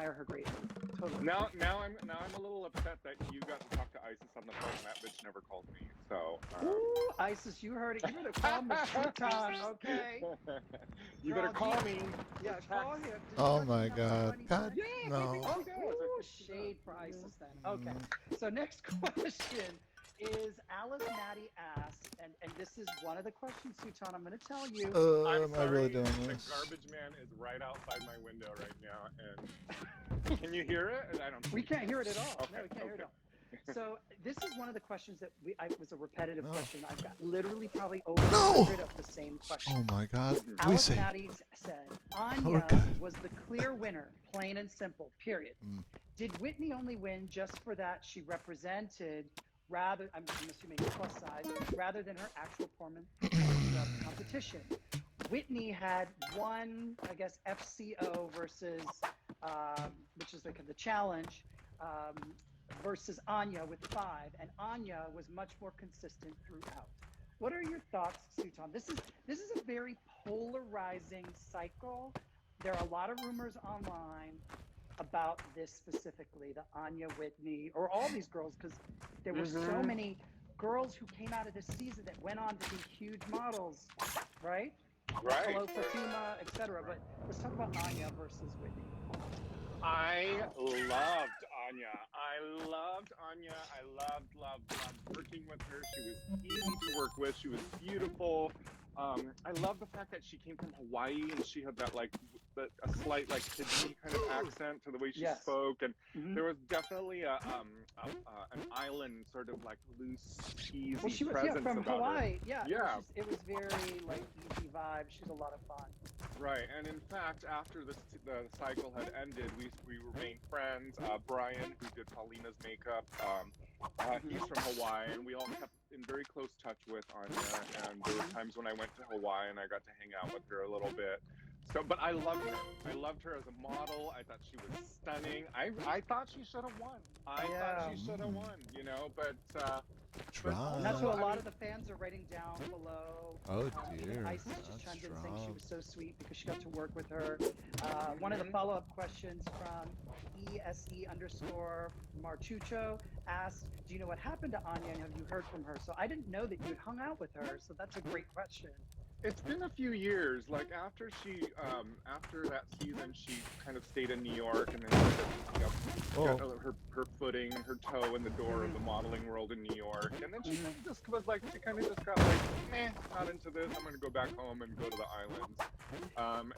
admire her greatly. Totally. Now I'm a little upset that you got to talk to Isis on the phone and that bitch never called me. So Ooh, Isis, you heard it. You better call Miss Futon, okay? You better call me. Yeah, call him. Oh my God. God, Yeah, maybe no. she does. Ooh, shade for Isis then. Okay. So next question is Alice Maddie asked, and this is one of the questions, Futon, I'm going to tell you. I'm Am I sorry, really doing the this? garbage man is right outside my window right now, and can you hear it? I don't. We can't hear it at all. Okay, No, we can't hear it okay. at all. So this is one of the questions that was a repetitive question. I've got literally probably over 100 of the same question. Oh my God. We Alice say. Maddie said, We're Anya good. was the clear winner, plain and simple, period. Mm. Did Whitney only win just for that she represented, rather, I'm assuming plus size, rather than her actual performance throughout the competition? Whitney had one, I guess, FCO versus, which is like the challenge, versus Anya with 5, and Anya was much more consistent throughout. What are your thoughts, Sutan? This is a very polarizing cycle. There are a lot of rumors online about this specifically, the Anya, Whitney, or all these girls, because there were so many girls who came out of this season that went on to be huge models, right? Right. Hello, Fatima, etc. But let's talk about Anya versus Whitney. I loved Anya. I loved working with her. She was easy to work with. She was beautiful. I love the fact that she came from Hawaii and she had that a slight like Sydney kind of accent to the way she spoke, and there was definitely an island sort of like loose, cheesy well, she was presence from about Hawaii. her. Yeah. It was very like easy vibe. She's a lot of fun. Right, and in fact, after the cycle had ended, we remained friends. Brian, who did Paulina's makeup, he's from Hawaii, and we all kept in very close touch with Anya. And there were times when I went to Hawaii and I got to hang out with her a little bit. So, but I loved her. I loved her as a model. I thought she was stunning. I thought she should have won. I thought she should have won. You know, but. And that's what a lot of the fans are writing down below. Oh dear. Isis just chimed in saying she was so sweet because she got to work with her. One of the follow-up questions from ESE_Marchucho asked, do you know what happened to Anya and have you heard from her? So I didn't know that you'd hung out with her. So that's a great question. It's been a few years. Like after after that season, she kind of stayed in New York and then got her footing, her toe in the door of the modeling world in New York. And then she just was like, she kind of just got like, not into this. I'm going to go back home and go to the islands. And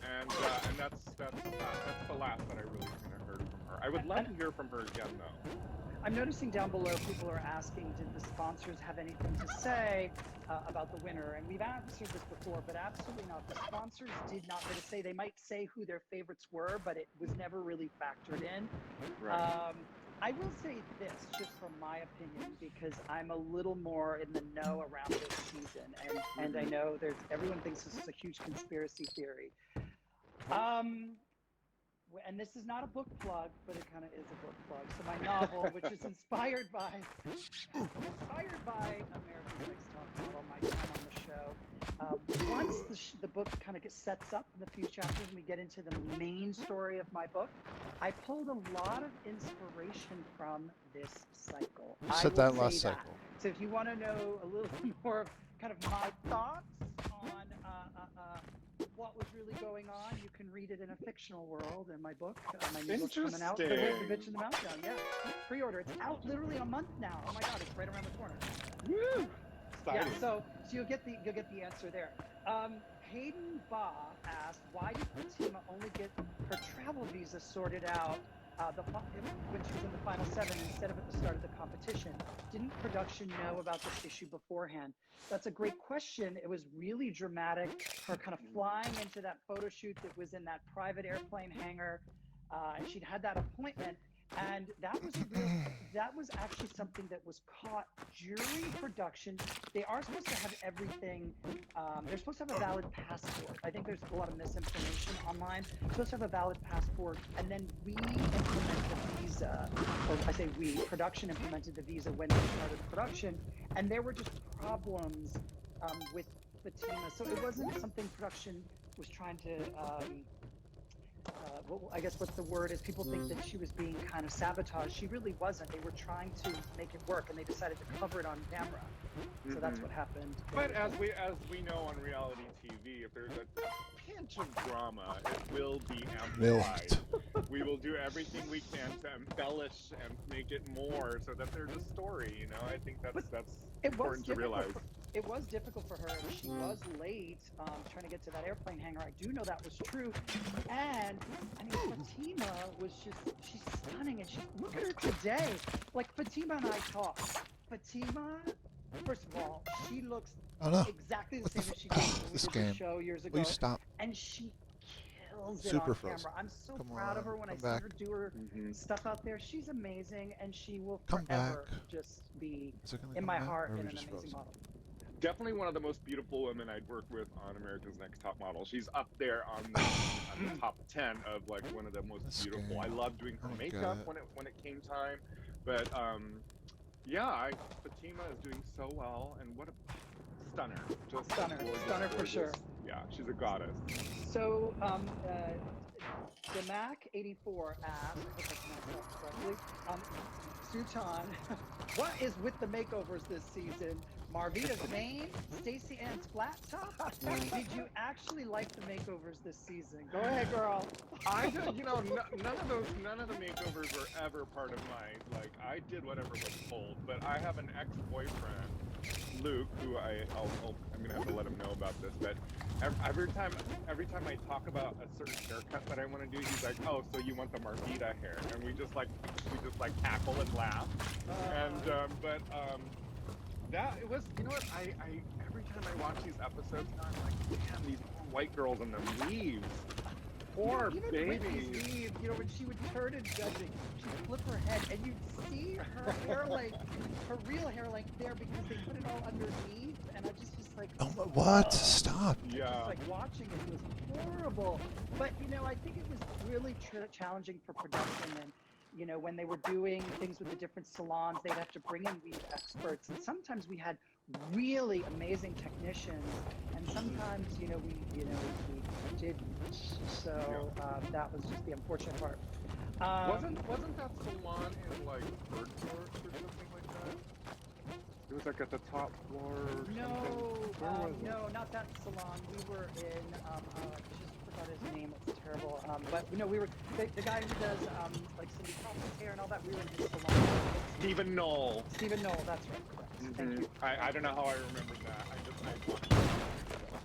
that's the last that I really kind of heard from her. I would love to hear from her again, though. I'm noticing down below people are asking, did the sponsors have anything to say about the winner? And we've answered this before, but absolutely not. The sponsors did not really say. They might say who their favorites were, but it was never really factored in. Right. I will say this, just from my opinion, because I'm a little more in the know around this season, and I know everyone thinks this is a huge conspiracy theory. And this is not a book plug, but it kind of is a book plug. So my novel, which is inspired by America's Next Top Model, my time on the show. Once the book kind of sets up in a few chapters and we get into the main story of my book, I pulled a lot of inspiration from this cycle. You said that last cycle. So if you want to know a little more of kind of my thoughts on what was really going on, you can read it in a fictional world in my book. My new book's coming out, The Bitch in the Meltdown. Yeah, pre-order. It's out literally in a month now. Oh my God, it's right around the corner. Woo! Yeah, so you'll get the answer there. Hayden Ba asked, why did Fatima only get her travel visa sorted out when she was in the final 7 instead of at the start of the competition? Didn't production know about this issue beforehand? That's a great question. It was really dramatic, her kind of flying into that photo shoot that was in that private airplane hangar, and she'd had that appointment. And that was actually something that was caught during production. They are supposed to have everything. They're supposed to have a valid passport. I think there's a lot of misinformation online. They're supposed to have a valid passport, and then we implement the visa, or I say we, production implemented the visa when we started production, and there were just problems with Fatima. So it wasn't something production was trying to I guess what the word is, people think that she was being kind of sabotaged. She really wasn't. They were trying to make it work, and they decided to cover it on camera. So that's what happened. But as we know on reality TV, if there's a pinch of drama, it will be amplified. We will do everything we can to embellish and make it more so that there's a story. You know, I think that's important to realize. It was difficult for her. She was late trying to get to that airplane hangar. I do know that was true. And I mean, Fatima was she's stunning. And look at her today. Like, Fatima and I talked. Fatima, first of all, she looks exactly the same as she did when we did the show years ago. Please stop. And she kills it Super on frozen. camera. I'm so Come proud on, of her when I come see back. her do her stuff out there. She's amazing, and she will Come forever back. just be Is it gonna in come my back, heart or are and we an just amazing frozen? model. Definitely one of the most beautiful women I'd worked with on America's Next Top Model. She's up there on the top 10 of like one of the most beautiful. I love doing her makeup when it came time, but yeah, Fatima is doing so well, and what a stunner! Just Stunner for gorgeous. sure. Yeah, she's a goddess. So, Demac84 asked, I hope I pronounced that correctly, Sutan, what is with the makeovers this season? Marvita's mane, Stacey Ann's flat top? Did you actually like the makeovers this season? Go ahead, girl. I did, none of the makeovers were ever part of my, like, I did whatever was told, but I have an ex-boyfriend, Luke, who I'm gonna have to let him know about this, but every time I talk about a certain haircut that I want to do, he's like, oh, so you want the Marvita hair, and we just cackle and laugh, that it was, you know what, I every time I watch these episodes now, I'm like, damn, these poor white girls and their weaves. Poor babies. Weave, when she would turn and judging, she'd flip her head, and you'd see her hair length, her real hair length there, because they put it all underneath, and I just like, oh, what? Stop. Yeah. Just like watching it was horrible. But I think it was really challenging for production, and when they were doing things with the different salons, they'd have to bring in weave experts, and sometimes we had really amazing technicians, and sometimes we didn't. So that was just the unfortunate part. Wasn't that salon in like Bird Court or something like that? It was like at the top floor or something. No, not that salon. We were in I just forgot his name. It's terrible. But we were the guy who does like Cindy Crawford's hair and all that. We were in his salon. Stephen Knoll. Stephen Knoll. That's right. Correct. Thank you. I don't know how I remembered that.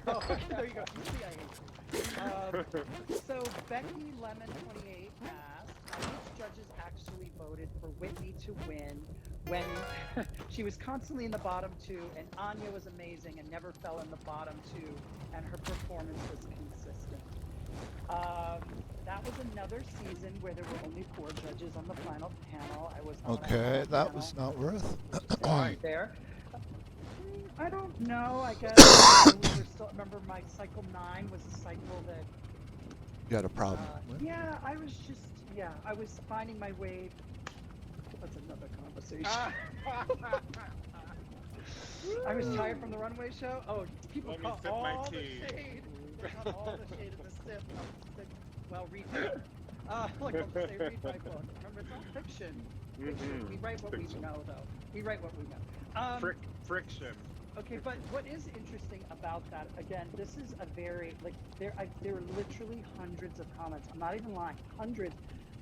Oh, okay, there you go. You see, I hate you. So Becky Lemon 28 asked, which judges actually voted for Whitney to win when she was constantly in the bottom two, and Anya was amazing and never fell in the bottom two, and her performance was consistent. That was another season where there were only 4 judges on the final panel. I was on Okay, that was not worth. right there. I don't know. I guess we were still. Remember, my cycle 9 was a cycle that. You had a problem. Yeah, I was just. Yeah, I was finding my way. That's another conversation. I was tired from the runway show. Oh, people call all the shade. All the shade in the sip. Well, read my. Like I'll say, read my book. Remember, it's all fiction. We write what we know, though. We write what we know. Friction. Okay, but what is interesting about that, again, this is a very, like, there are literally hundreds of comments. I'm not even lying, hundreds.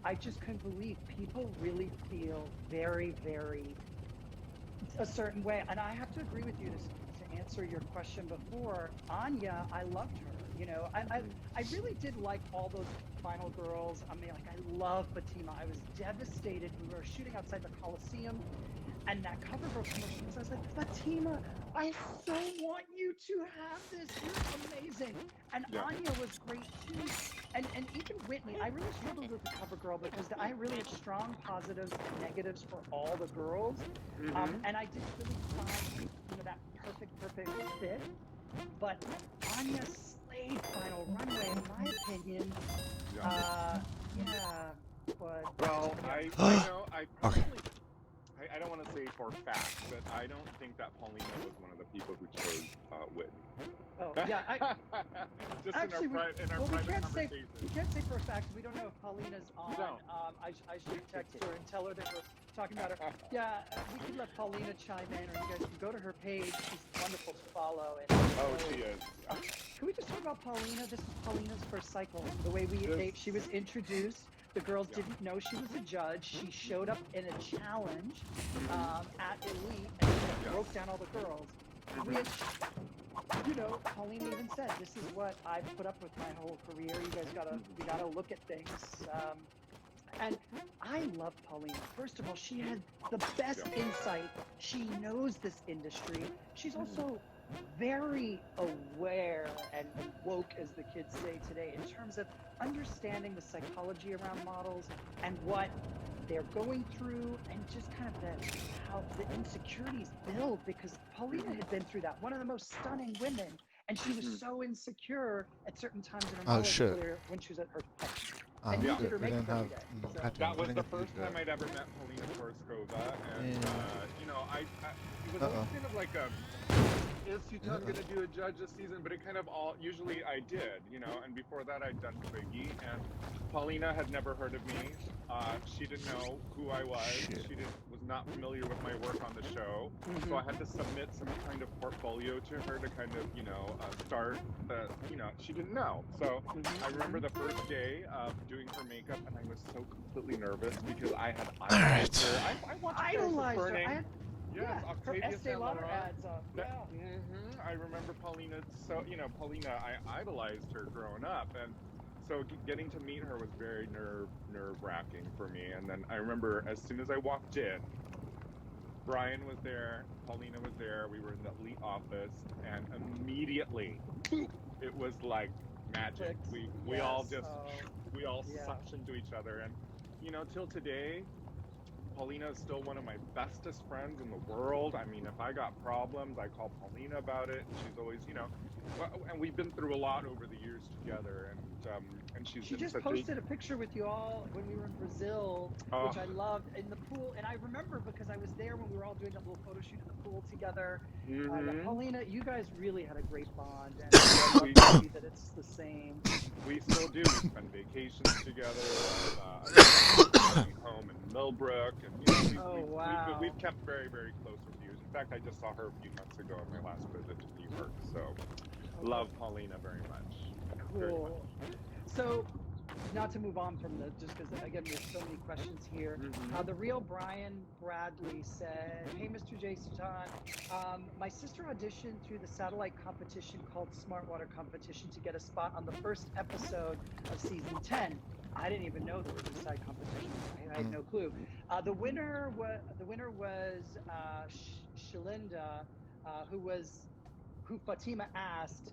I just couldn't believe people really feel very, very a certain way. And I have to agree with you to answer your question before. Anya, I loved her. I really did like all those final girls. I mean, like, I love Fatima. I was devastated. We were shooting outside the Coliseum. And that cover girl commercial, so I was like, Fatima, I so want you to have this. You're amazing. And Anya was great too. And even Whitney, I really struggled with the cover girl because I really have strong positives and negatives for all the girls. And I didn't really find that perfect fit. But Anya slayed final runway, in my opinion. Yeah. But Well, I I don't want to say for fact, but I don't think that Paulina was one of the people who chose Whitney. Oh, yeah. Just Actually, in our private conversation. We can't say for a fact. We don't know if Paulina's on. No. I should text her and tell her that we're talking about her. Yeah, we could let Paulina chime in, or you guys can go to her page. She's wonderful to follow. And Oh, she is. can we just talk about Paulina? This is Paulina's first cycle. The way she was introduced. The girls didn't know she was a judge. She showed up in a challenge at Elite and broke down all the girls, which, you know, Paulina even said, this is what I've put up with my whole career. You guys gotta look at things. And I love Paulina. First of all, she had the best insight. She knows this industry. She's also very aware and woke, as the kids say today, in terms of understanding the psychology around models and what they're going through, and just kind of how the insecurities build, because Paulina had been through that. One of the most stunning women, and she was so insecure at certain times in her modeling career when she was at her height. And you did her makeup every day. So. That was the first time I'd ever met Paulina Korskova, and you know, it was always kind of like a, is Sutan going to do a judge this season? But it kind of usually I did, you know, and before that I'd done Twiggy, and Paulina had never heard of me. She didn't know who I was. She was not familiar with my work on the show. So I had to submit some kind of portfolio to her to kind of, you know, start you know, she didn't know. So I remember the first day of doing her makeup, and I was so completely nervous because I had idolized her. I watched her. Yes, Octavia Estee Lauder ads up. I remember Paulina. So, you know, Paulina, I idolized her growing up, and so getting to meet her was very nerve-wracking for me. And then I remember as soon as I walked in, Brian was there, Paulina was there, we were in the Elite office, and immediately, it was like magic. We all sucked into each other, and you know, till today, Paulina is still one of my bestest friends in the world. I mean, if I got problems, I call Paulina about it. And she's always, you know, and we've been through a lot over the years together. And she just posted a picture with you all when we were in Brazil, which I loved, in the pool. And I remember because I was there when we were all doing that little photo shoot in the pool together. Paulina, you guys really had a great bond, and I love to see that it's the same. We still do. We spend vacations together. Home in Millbrook, and you know, we've kept very, very close reviews. In fact, I just saw her a few months ago on my last visit to New York. So, love Paulina very much. Cool. Very much. So, not to move on from just because again there's so many questions here. The real Brian Bradley said, "Hey, Mr. J. Sutan, my sister auditioned through the satellite competition called Smartwater Competition to get a spot on the first episode of season 10. I didn't even know there was a side competition. I had no clue. The winner was Shalinda, who Fatima asked,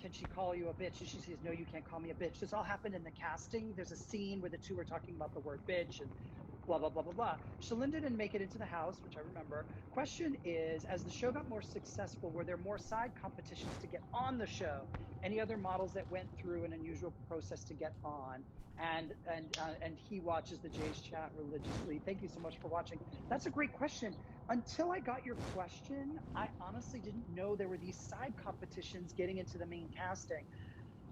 can she call you a bitch? And she says, no, you can't call me a bitch. This all happened in the casting. There's a scene where the two are talking about the word bitch and blah, blah, blah, blah, blah. Shalinda didn't make it into the house, which I remember. Question is, as the show got more successful, were there more side competitions to get on the show? Any other models that went through an unusual process to get on? And he watches the Jay's chat religiously. Thank you so much for watching. That's a great question. Until I got your question, I honestly didn't know there were these side competitions getting into the main casting.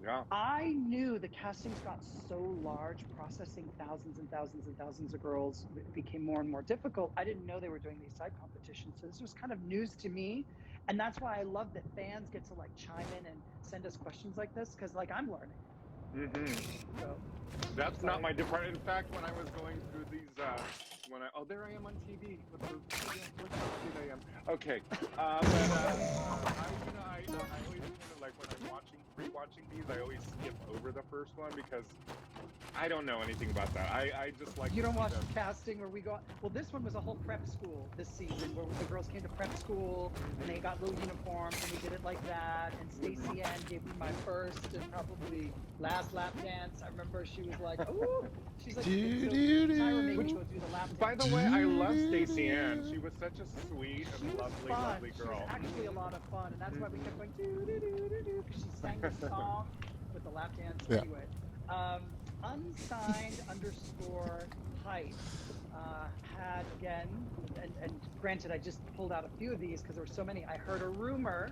Yeah. I knew the castings got so large, processing thousands and thousands and thousands of girls, it became more and more difficult. I didn't know they were doing these side competitions. So this was kind of news to me. And that's why I love that fans get to like chime in and send us questions like this, because like I'm learning. So, that's not my department. In fact, when I was going through these, there I am on TV. What I am. Okay. I always kind of like when I'm rewatching these, I always skip over the first one because I don't know anything about that. I just like. You don't watch the casting where we go. Well, this one was a whole prep school this season where the girls came to prep school and they got little uniforms and we did it like that. And Stacey Ann gave me my first and probably last lap dance. I remember she was like, "Ooh," she's like, Tyra made me go do the lap dance. By the way, I love Stacey Ann. She was such a sweet and lovely girl. She was actually a lot of fun, and that's why we kept going do do do do do because she sang the song with the lap dance. Anyway. Unsigned _ height. had again, and granted, I just pulled out a few of these because there were so many. I heard a rumor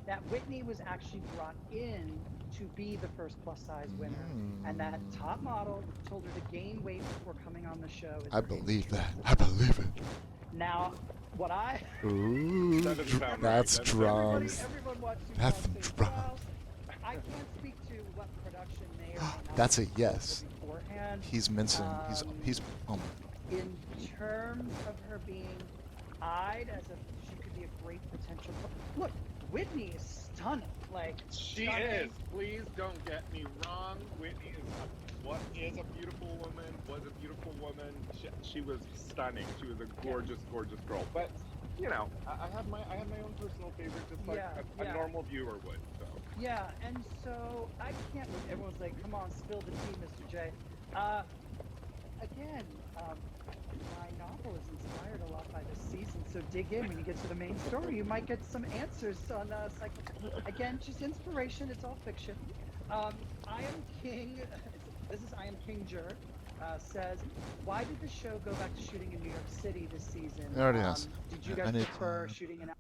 that Whitney was actually brought in to be the first plus size winner, and that top model told her to gain weight before coming on the show. I believe that. I believe it. Now, what I Ooh, That doesn't sound that's right. drunk. everyone watching That's says, drunk. well, I can't speak to what production may or may not That's a have yes. beforehand. He's mincing. He's. Oh. In terms of her being eyed as if she could be a great potential. Look, Whitney is stunning. Like She stunning. is. Please don't get me wrong. Whitney is a beautiful woman. Was a beautiful woman. She was stunning. She was a gorgeous, gorgeous girl. But you know, I have my own personal favorite, just like a normal viewer would. So. Yeah, and so I can't. Everyone's like, "Come on, spill the tea, Mr. J." Again, my novel is inspired a lot by this season, so dig in when you get to the main story. You might get some answers on again, just inspiration. It's all fiction. I Am King. This is I Am Kinger. Says, why did the show go back to shooting in New York City this season? There it is. Did you guys prefer shooting in?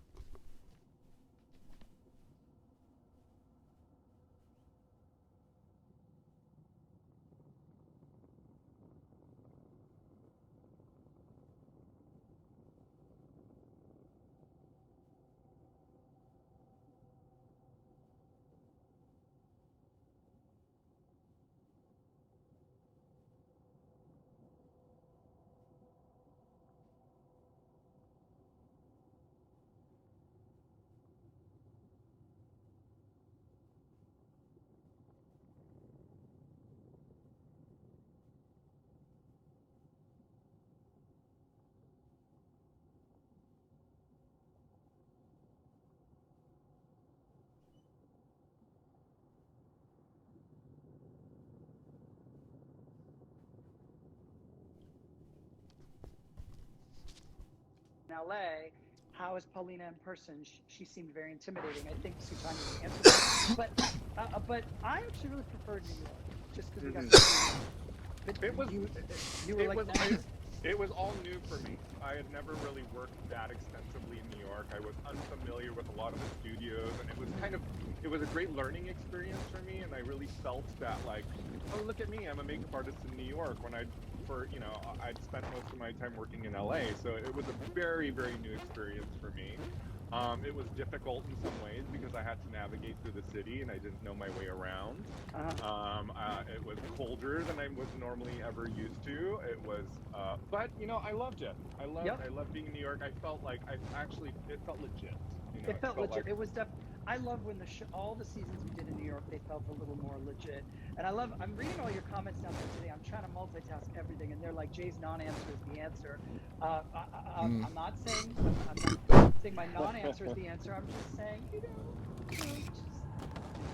LA, how is Paulina in person? She seemed very intimidating. I think Sutanya answered that. But I actually really preferred New York, just because we got to It was. You were It was all new for me. I had never really worked that extensively in New York. I was unfamiliar with a lot of the studios, and it was a great learning experience for me. And I really felt that, like, oh, look at me, I'm a makeup artist in New York. When I'd spent most of my time working in LA, so it was a very, very new experience for me. It was difficult in some ways because I had to navigate through the city and I didn't know my way around. It was colder than I was normally ever used to. It was, but you know, I loved it. I loved being in New York. I felt like it felt legit. You know, it felt legit. Like, it was I love when all the seasons we did in New York, they felt a little more legit. And I'm reading all your comments down there today. I'm trying to multitask everything, and they're like, Jay's non-answer is the answer. I'm not saying my non-answer is the answer. I'm just saying,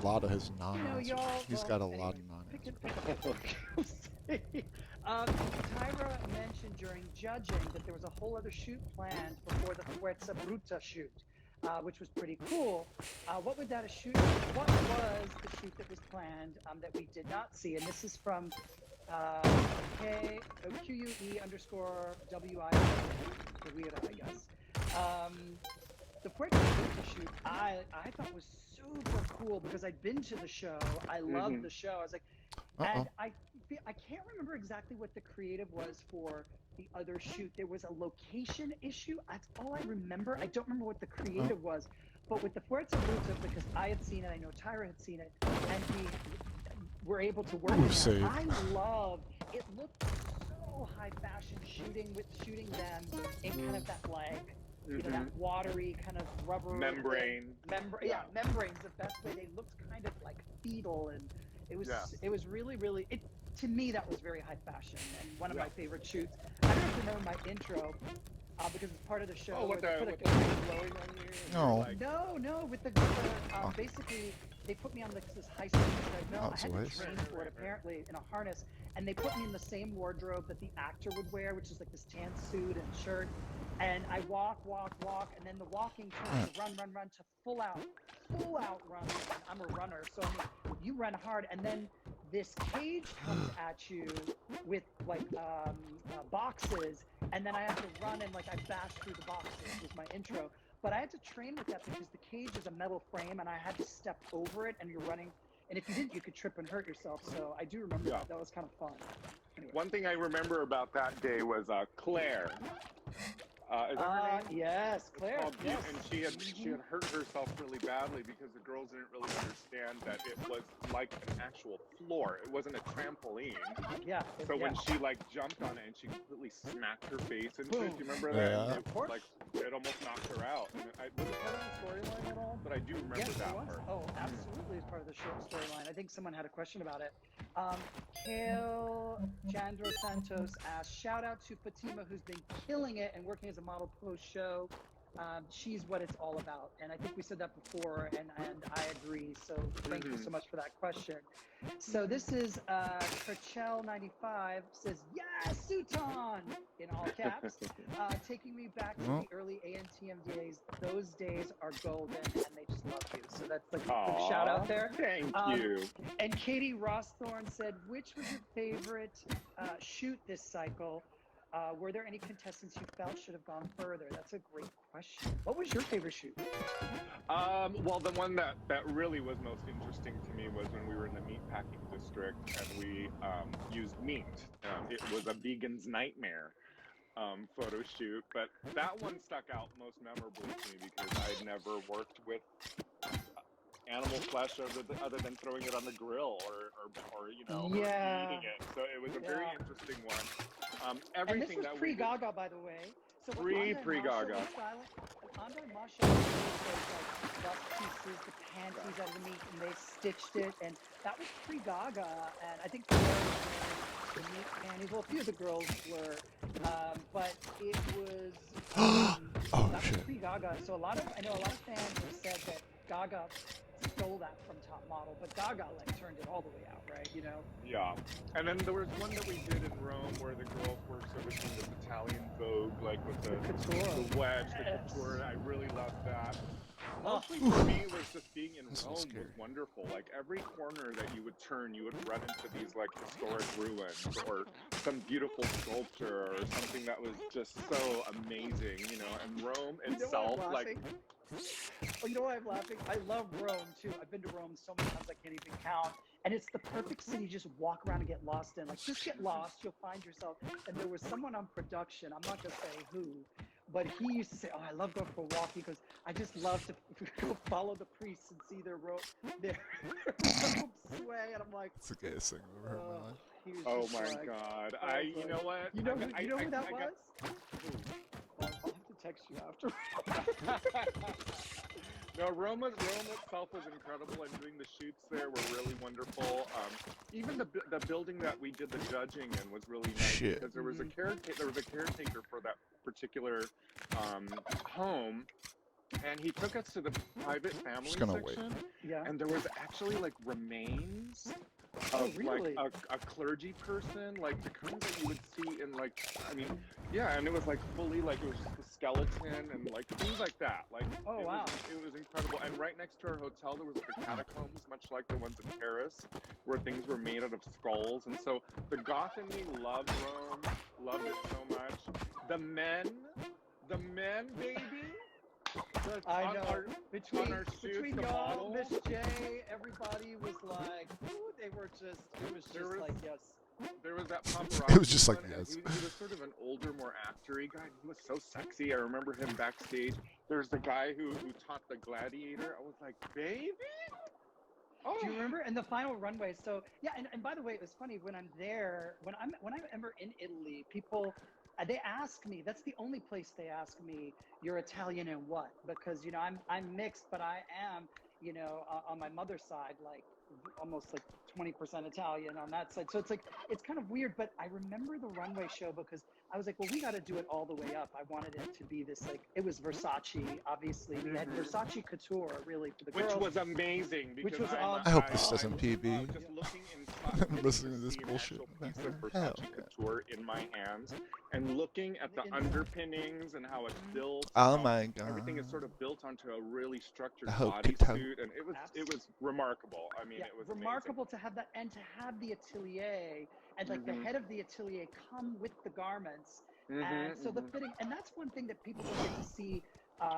a lot of his non-answers. He's got a lot of non-answers. Tyra mentioned during judging that there was a whole other shoot planned before the Fuerza Bruta shoot, which was pretty cool. What was the shoot that was planned that we did not see? And this is from QUE_WI, I guess. The Puerto Rico shoot, I thought was super cool because I'd been to the show. I loved the show. I was like, and I can't remember exactly what the creative was for the other shoot. There was a location issue. That's all I remember. I don't remember what the creative was. But with the Fuerza Bruta, because I had seen it, I know Tyra had seen it, and we were able to work with it. I loved it. Looked so high fashion shooting them in kind of that you know, that watery kind of rubber membrane. Membrane's the best way. They looked kind of like fetal, and it was really, really, to me, that was very high fashion and one of my favorite shoots. I don't know if you remember my intro, because it's part of the show. Oh, with the blowing on you? No, with the basically, they put me on this high speed treadmill. I had to train for it apparently in a harness, and they put me in the same wardrobe that the actor would wear, which is like this tan suit and shirt. And I walk, and then the walking turns to run to full out run. And I'm a runner, so I mean, you run hard, and then this cage comes at you with like boxes, and then I have to run and like I bash through the boxes was my intro. But I had to train with that because the cage is a metal frame, and I had to step over it, and you're running. And if you didn't, you could trip and hurt yourself. So I do remember that. That was kind of fun. Anyway. One thing I remember about that day was Claire. Is that her name? Yes, Claire. Yes. And she had hurt herself really badly because the girls didn't really understand that it was like an actual floor. It wasn't a trampoline. Yeah. So when she like jumped on it and she completely smacked her face into it, do you remember that? Yeah. Of course. Like it almost knocked her out. And was it part of the storyline at all? But I do remember that part. Oh, absolutely, it's part of the short storyline. I think someone had a question about it. Kale Jandro Santos asked, shout out to Fatima, who's been killing it and working as a model post-show. She's what it's all about. And I think we said that before, and I agree. So thank you so much for that question. So this is Kerchel95 says, yes, Suton, in all caps. Taking me back to the early ANTM days. Those days are golden, and they just love you. So that's like a quick shout out there. Thank you. And Katie Rossthorne said, which was your favorite shoot this cycle? Were there any contestants you felt should have gone further? That's a great question. What was your favorite shoot? Well, the one that really was most interesting to me was when we were in the meatpacking district and we used meat. It was a vegan's nightmare photo shoot, but that one stuck out most memorably to me because I'd never worked with animal flesh other than throwing it on the grill or you know, or eating it. So it was a very interesting one. Everything and this was pre-Gaga, by the way. So pre-Gaga. Andre and Masha made those like bust pieces, the panties out of the meat, and they stitched it, and that was pre-Gaga. And I think the meat panties. Well, a few of the girls were, but it was that was pre-Gaga. So I know a lot of fans have said that Gaga stole that from Top Model, but Gaga like turned it all the way out, right? You know? Yeah. And then there was one that we did in Rome where the girls were servicing the Italian Vogue, like with the wedge, the couture. I really loved that. Mostly for me was just being in Rome was wonderful. Like every corner that you would turn, you would run into these like historic ruins or some beautiful sculpture or something that was just so amazing, you know. And Rome itself, like. Oh, you know why I'm laughing? I love Rome too. I've been to Rome so many times I can't even count. And it's the perfect city to just walk around and get lost in. Like just get lost, you'll find yourself. And there was someone on production, I'm not gonna say who, but he used to say, oh, I love going for a walk because I just love to go follow the priests and see their robes sway. And I'm like, it's the gayest thing I've ever heard in my life. Oh my God. You know what? You know who that was? I'll have to text you after. No, Rome itself was incredible, and doing the shoots there were really wonderful. Even the building that we did the judging in was really nice because there was a caretaker for that particular home, and he took us to the private family section. Yeah. And there was actually like remains of like a clergy person, like the kinds that you would see in like, I mean, yeah, and it was like fully like it was just a skeleton and like things like that. Like it was incredible. And right next to our hotel there was like the catacombs, much like the ones in Paris, where things were made out of skulls. And so the goth in me loved Rome, loved it so much. The men, baby. I know. Between y'all, Miss J, everybody was like, ooh, they were just, it was just like, yes. There was that paparazzi. It was just like, yes. He was sort of an older, more actor-y guy. He was so sexy. I remember him backstage. There's the guy who taught the gladiator. I was like, baby? Oh. Do you remember? And the final runway. So, yeah, and by the way, it was funny when I'm there, when I'm ever in Italy, people, they ask me, that's the only place they ask me, you're Italian and what? Because, you know, I'm mixed, but I am, you know, on my mother's side, like almost like 20% Italian on that side. So it's like, it's kind of weird, but I remember the runway show because I was like, well, we got to do it all the way up. I wanted it to be this, like, it was Versace, obviously. We had Versace Couture, really, for the girls. Which was amazing. Which was I hope this doesn't PB. Just looking inside, I'm listening to this bullshit. Piece of Versace Couture in my hands, and looking at the underpinnings and how it's built. Oh how my god. everything is sort of built onto a really structured The whole bodysuit, and it was remarkable. I mean, Yeah, it was remarkable amazing. to have that, and to have the atelier and like the head of the atelier come with the garments, and so the fitting, and that's one thing that people don't get to see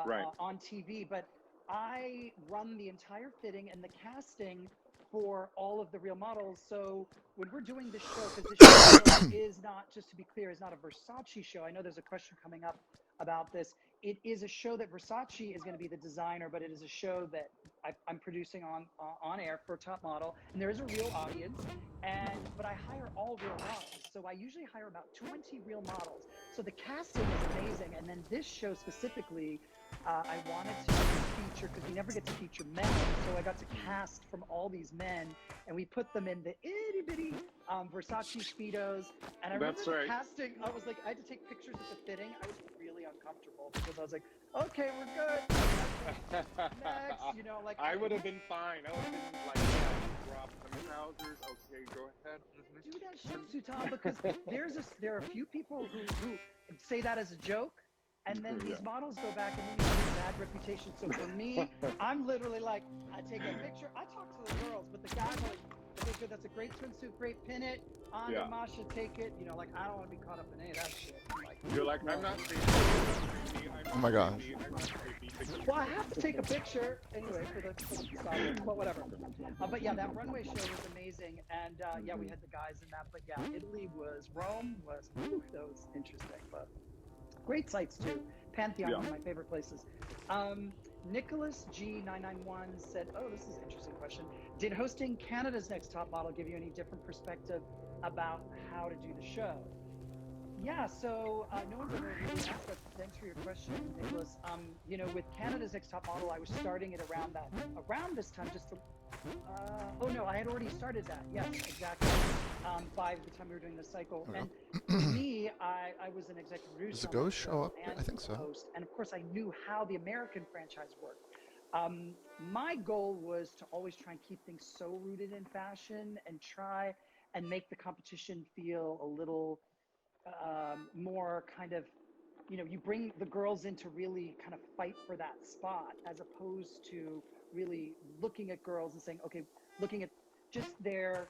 Right. on TV. But I run the entire fitting and the casting for all of the real models. So when we're doing this show, because this show is not, just to be clear, is not a Versace show. I know there's a question coming up about this. It is a show that Versace is going to be the designer, but it is a show that I'm producing on air for Top Model, and there is a real audience. But I hire all real models, so I usually hire about 20 real models. So the casting is amazing, and then this show specifically, I wanted to feature, because we never get to feature men, so I got to cast from all these men, and we put them in the itty bitty Versace Speedos. And I remember the casting, I was like, I had to take pictures at the fitting. I was really uncomfortable because I was like, okay, we're good. Next, you know, like I would have been fine. I would have been like, yeah, drop some trousers. Okay, go ahead. Do that shit, Sutan, because there are a few people who say that as a joke. And then these models go back and then you get a bad reputation. So for me, I'm literally like, I take a picture, I talk to the girls, but the guys are like, okay, good, that's a great swimsuit, great, pin it, on to Masha, take it. You know, like, I don't want to be caught up in any of that shit. Like, you're like, I'm not creepy. Oh my gosh. Well, I have to take a picture anyway for the but whatever. But yeah, that runway show was amazing. And yeah, we had the guys in that. But yeah, Rome was, that was interesting. But great sites too. Pantheon, one of my favorite places. Nicholas G991 said, oh, this is an interesting question. Did hosting Canada's Next Top Model give you any different perspective about how to do the show? Yeah, so no one's ever really asked that. Thanks for your question, Nicholas. You know, with Canada's Next Top Model, I was starting it around this time, just to, oh no, I had already started that. Yes, exactly. By the time we were doing the cycle. And for me, I was an executive producer. Does the ghost show up? I think so. Host, and of course, I knew how the American franchise worked. My goal was to always try and keep things so rooted in fashion and try and make the competition feel a little more kind of, you know, you bring the girls in to really kind of fight for that spot, as opposed to really looking at girls and saying, okay, looking at just their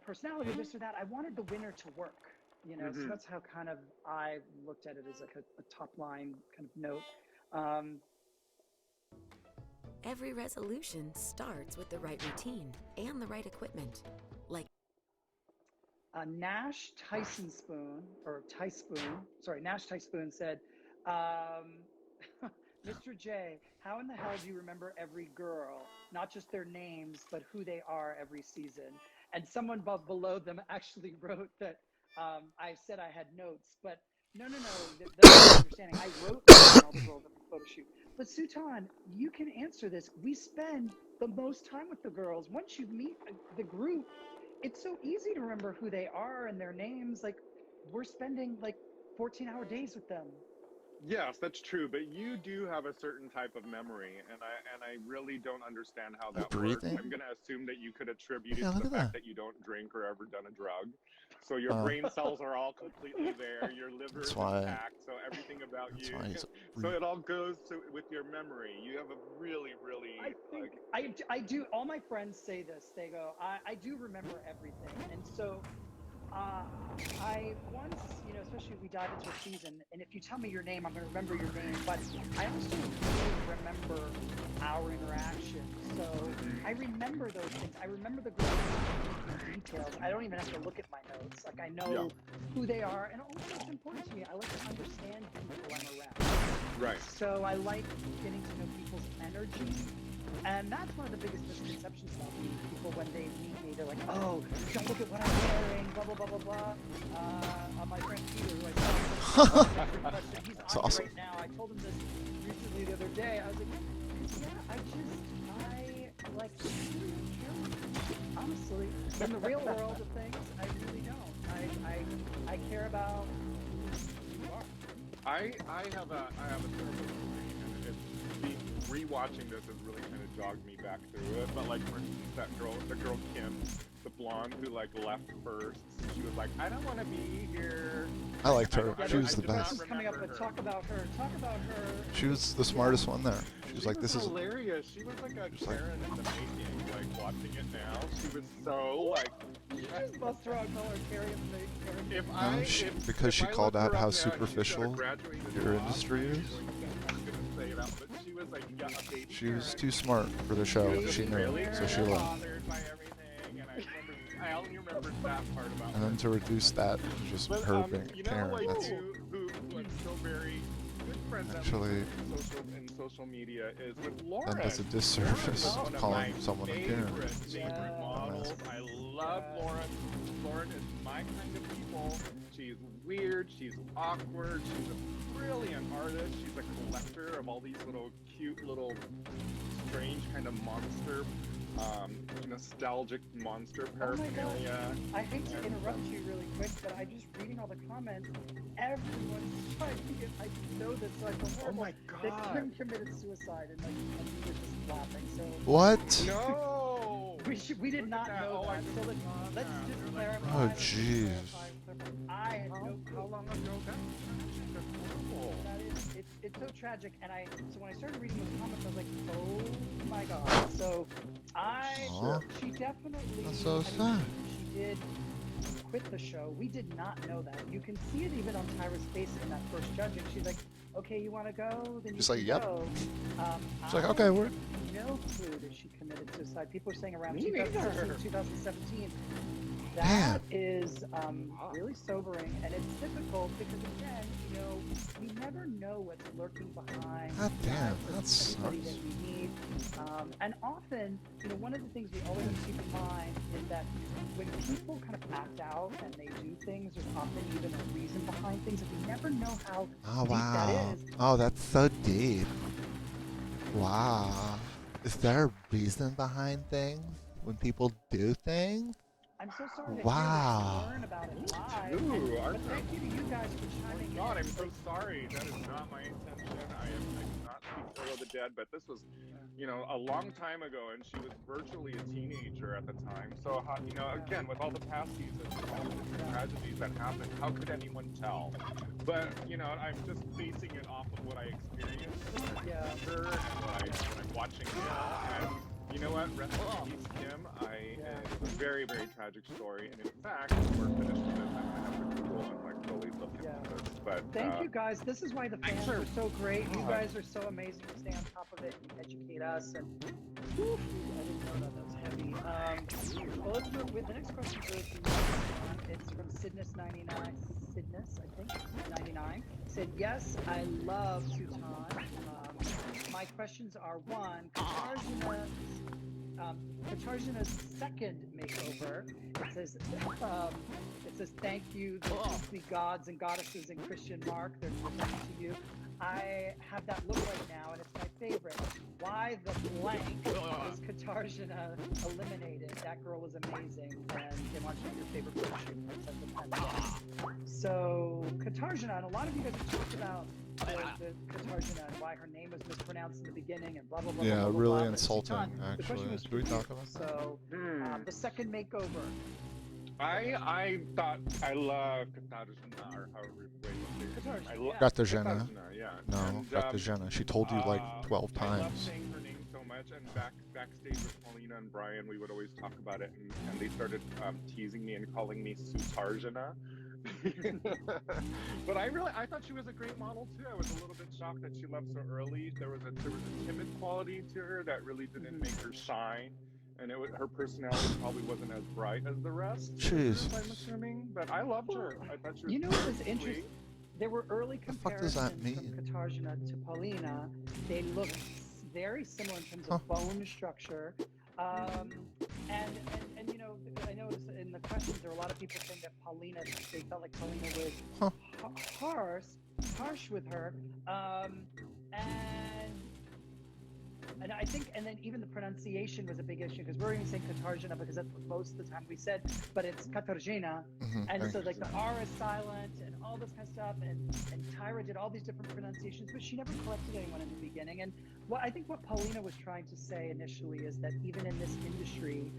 personality, this or that. I wanted the winner to work, you know, so that's how kind of I looked at it, as like a top line kind of note. Every resolution starts with the right routine and the right equipment. Like Nash Tyson Spoon said, Mr. J, how in the hell do you remember every girl, not just their names, but who they are every season? And someone below them actually wrote that I said I had notes, but no, that's understanding. I wrote down all the girls at the photo shoot. But Sutan, you can answer this. We spend the most time with the girls. Once you meet the group, it's so easy to remember who they are and their names. Like, we're spending like 14-hour days with them. Yes, that's true, but you do have a certain type of memory, and I really don't understand how that works. I'm going to assume that you could attribute it to the fact that you don't drink or ever done a drug. So your brain cells are all completely there, your liver is intact, so everything about you. So it all goes with your memory. You have a really, really... I do. All my friends say this. They go, I do remember everything. And so... I once, you know, especially if we dive into a season, and if you tell me your name, I'm going to remember your name, but I also really remember our interaction. So I remember those things. I remember the girls in details. I don't even have to look at my notes. Like, I know who they are, and also it's important to me. I like to understand people I'm around. Right. So I like getting to know people's energy. And that's one of the biggest misconceptions about me. People, when they meet me, they're like, oh, don't look at what I'm wearing, blah, blah, blah, blah, blah. My friend Peter, who I saw, he's on right now. I told him this recently the other day. I was like, yeah, I like, honestly, in the real world of things, I really don't. I care about who you are. I have a terrible rewatching this has really kind of jogged me back through it. But like, for instance, the girl Kim, the blonde who like left first, she was like, I don't want to be here. I liked her. Yeah, She was the the question's best. coming up, but talk about her. Talk about her. She was the smartest one there. She was like, "This is." hilarious. She was like a Just like- Karen in the making. Like watching it now, she was so like. You just bust her out, call her Carrie and make Karen. If No, I she- if, because if she I called looked out her how up now, she's got a superficial graduated your law. industry is. I'm gonna say it out, but she was like, yeah, a baby She was Karen. too smart for the show. Baby She knew really it, so she left. bothered by everything, and I only remember that part about And her. then to reduce that to just But her being you a know, Karen. like That's who I'm still very good friends Actually- in social media is with Lauren. then does a disservice Lauren is one of calling my someone a Karen. favorite Yeah. models. I love Lauren. Lauren is my kind of people. She's weird. She's awkward. She's a brilliant artist. She's a collector of all these little cute little strange kind of monster, nostalgic monster paraphernalia. I hate to interrupt you really quick, but I'm just reading all the comments. Everyone's trying to get. I know this, so I feel Oh horrible. my That god. Kim committed suicide, and like, and we were just laughing. So What? No. we did Look not at that. know Oh, I that. So didn't let's know let's that. just They're like, clarify. Oh, let's just jeez. clarify. I had no How long ago? That's horrible. That is, it's so tragic, and so when I started reading those comments, I was like, oh my god. So Aw. she definitely. That's so I mean, sad. She did quit the show. We did not know that. You can see it even on Tyra's face in that first judging. She's like, okay, you want to go? Then you She's can like, yep. go. She's like, I okay, have we're. no clue that she committed suicide. People are saying around Me neither. 2016, 2017. That is really sobering, and it's difficult because, again, we never know what's lurking behind. God damn, the that eyes of anybody sucks. that we need. And often, one of the things we always have to keep in mind is that when people kind of act out and they do things, there's often even a reason behind things, and we never know how Oh deep wow. that is. Oh, that's so deep. Wow. Is there a reason behind things when people do things? I'm so sorry to Wow. hear that, learn about it live. Ooh, But thank you to you guys for Oh my chiming god, in. I'm so sorry. That is not my intention. I do not speak ill of the dead, but this was, a long time ago, and she was virtually a teenager at the time. So, again, with all the past seasons, all the different tragedies that happened, how could anyone tell? But, I'm just basing it off of what I experienced Yeah. with her and what I'm watching now. And you know what? Rest in peace, Kim. It's a very, very tragic story. And in fact, we're finished with it. I'm going to have to Google and fully look into this. But Thank you guys. This is why the fans sure. are so great. You God. guys are so amazing. You stay on top of it and educate us. And whew, I didn't know that was heavy. Well, let's move with the next question. It's from Sidness99. Sidness, I think, 99. Said, yes, I love Tutan. My questions are: one, Katarzyna's second makeover. It says thank you, the gods and goddesses and Christian Mark. They're presenting to you. I have that look right now, and it's my favorite. Why the blank was Katarzyna eliminated? That girl was amazing, and they want you to your favorite photo shoot. So Katarzyna, and a lot of you guys have talked about the Katarzyna and why her name was mispronounced in the beginning and blah blah blah. Yeah, blah, blah, really blah, but insulting, Tutan, the question actually. was Should we for you. talk about that? So the second makeover. I thought I love Katarzyna, or however way you say it. Katarzyna. Yeah. No, And, Katarzyna. She told you like 12 I love times. saying her name so much, and backstage with Paulina and Brian, we would always talk about it, and they started teasing me and calling me Sutarzyna. But I thought she was a great model too. I was a little bit shocked that she left so early. There was a timid quality to her that really didn't make her shine, and her personality probably wasn't as bright as the rest. Jeez. I'm assuming, but I loved her. I thought she was. You know what was sweet. interesting? There were early The fuck does comparisons that mean? from Katarzyna to Paulina. They looked very similar in terms of bone structure. And I noticed in the questions there were a lot of people saying that Paulina, they felt like Paulina was harsh with her. And I think, and then even the pronunciation was a big issue because we're even saying Katarzyna because that's what most of the time we said, but it's Katarzyna. And so like the R is silent and all this kind of stuff. And Tyra did all these different pronunciations, but she never corrected anyone in the beginning. And I think what Paulina was trying to say initially is that even in this industry,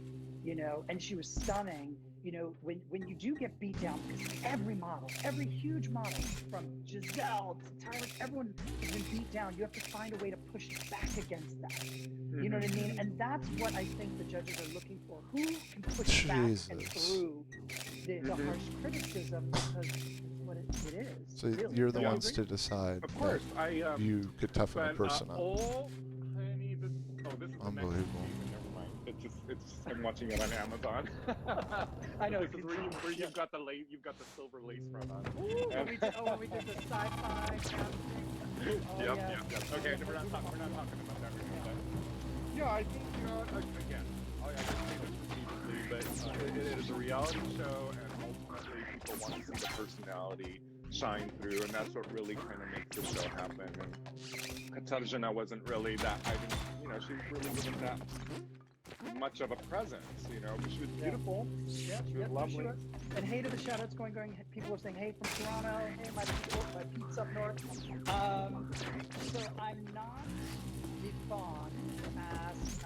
and she was stunning, you know, when you do get beat down, because every model, every huge model, from Giselle to Tyler, everyone has been beat down. You have to find a way to push back against that. You know what I mean? And that's what I think the judges are looking for. Who can push back and through the harsh criticism, because it's what it is. So really. you're the ones to decide. Of course, You could toughen a person up. Oh, honey, this is Unbelievable. The next season. Never mind. It's I'm watching it on Amazon. I know. This is where you've got the silver lace front on. When we did the sci-fi casting. Yep. Okay, we're not talking about that right now. Yeah, I think, you know, again, I can say this repeatedly, but it is a reality show, and ultimately people want to see the personality shine through, and that's what really kind of makes the show happen. And Katarzyna wasn't really that, she really wasn't that much of a presence, you know, but she was beautiful. She was lovely. And hey to the shout-outs going. People are saying, hey from Toronto, hey my peeps up north. So I'm not Yvonne asks,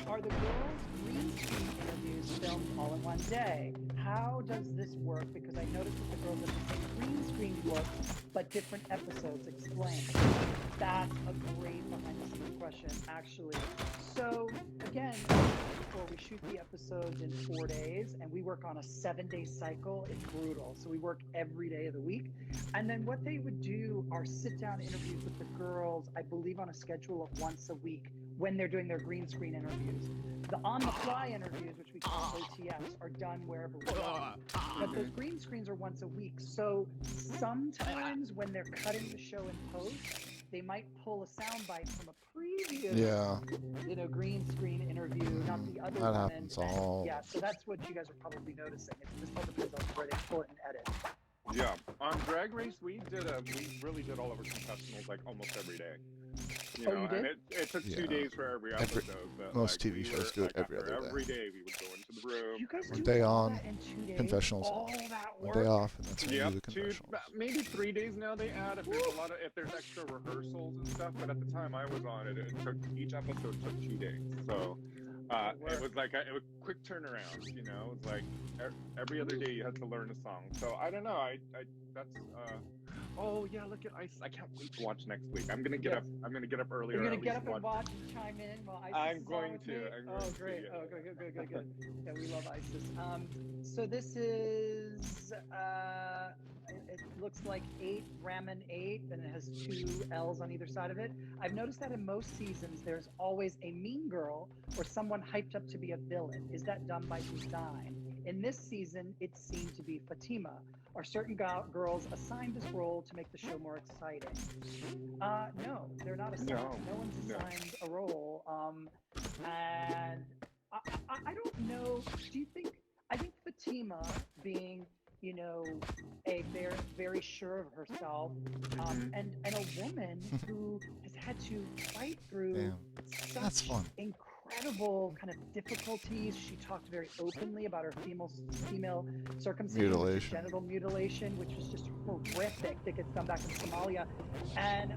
are the girls' green screen interviews filmed all in one day? How does this work? Because I noticed that the girls have the same green screen look, but different episodes. Explain. That's a great behind-the-scenes question, actually. So, again, before we shoot the episodes in 4 days, and we work on a 7-day cycle. It's brutal. So we work every day of the week. And then what they would do are sit-down interviews with the girls, I believe on a schedule of once a week when they're doing their green screen interviews. The on-the-fly interviews, which we call OTFs, are done wherever we're going. But those green screens are once a week. So sometimes when they're cutting the show in post, they might pull a soundbite from a previous, green screen interview, not the other one. That happens all. Yeah, so that's what you guys are probably noticing. It just all depends on where they pull it and edit. Yeah, on Drag Race, we really did all of our confessionals like almost every day. You know, you did? And it took 2 days for every episode. But most TV shows do it every other day. Every day we would go into the room. You guys One do day all on, that in 2 days? confessionals. All that work? 1 day off, and that's when you do the 2, confessionals. maybe 3 days now they add if there's extra rehearsals and stuff. But at the time I was on it, each episode took 2 days. So it was like a quick turnaround. You know, it was like every other day you had to learn a song. So I don't know. That's. Oh yeah, look at Isis. I can't wait to watch next week. I'm gonna get up. I'm gonna get up earlier. You're gonna get up and watch and chime in while Isis I'm is going with to. me? I'm going great. to, yeah. Oh, good. Yeah, we love Isis. So this is it looks like 8 ramen 8, and it has 2 L's on either side of it. I've noticed that in most seasons, there's always a mean girl or someone hyped up to be a villain. Is that done by design? In this season, it seemed to be Fatima. Are certain girls assigned this role to make the show more exciting? No, they're not assigned. No one's assigned a role. And I don't know. Do you think? I think Fatima being, you know, a very, very sure of herself, and a woman who has had to fight through such incredible kind of difficulties. She talked very openly about her female circumcision, genital mutilation, which was just horrific, that gets done back in Somalia. And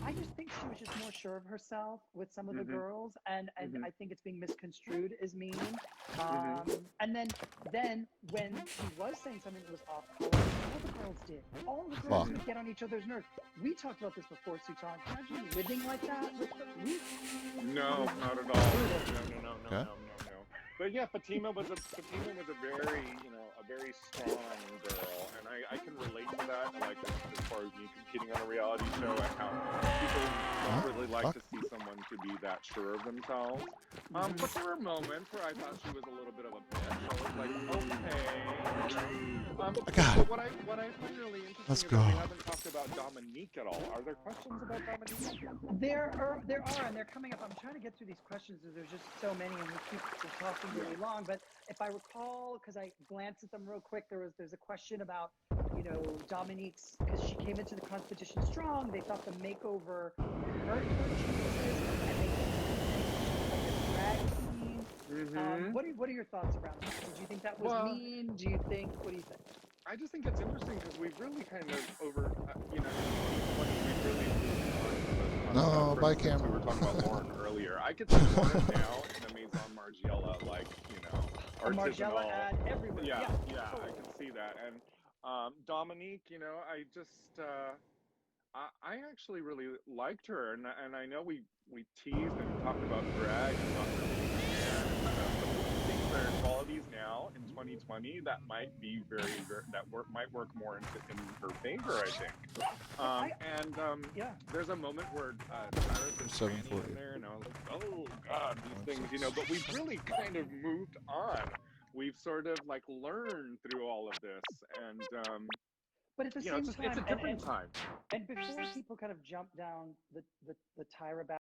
I just think she was just more sure of herself with some of the girls, and I think it's being misconstrued as mean. And then when she was saying something that was off color, all the girls did. All the girls would get on each other's nerves. We talked about this before, Sutan. Imagine living like that with the No, not at all. No. But yeah, Fatima was a very, a very strong girl, and I can relate to that. Like as far as me competing on a reality show, and how people don't really like to see someone to be that sure of themselves. But there were moments where I thought she was a little bit of a bitch. I was like, okay. But what I find really interesting is that we haven't talked about Dominique at all. Are there questions about Dominique? There are, and they're coming up. I'm trying to get through these questions, because there's just so many, and we keep talking really long. But if I recall, because I glanced at them real quick, there's a question about, Dominique's, because she came into the competition strong. They thought the makeover hurt her chances, and they like a drag queen. What are your thoughts around that? Did you think that was mean? What do you think? I just think it's interesting because we've really kind of No, by camera. We were talking about Lauren earlier. I could see Lauren now in the Maison Margiela, like, Margiela artisanal. ad everywhere. Yeah, Yeah, yeah, I totally. can see that. And Dominique, you know, I just I actually really liked her, and I know we teased and talked about drag and not her being a man and stuff, but I think there are qualities now in 2020 that might be might work more in her favor, I think. Yeah. There's a moment where Tyra says tranny 740. in there, and I was like, oh God, these things, you know. 1.6. But we've really kind of moved on. We've sort of like learned through all of this, and But at the you know, same it's time, a different time. and before people kind of jump down the Tyra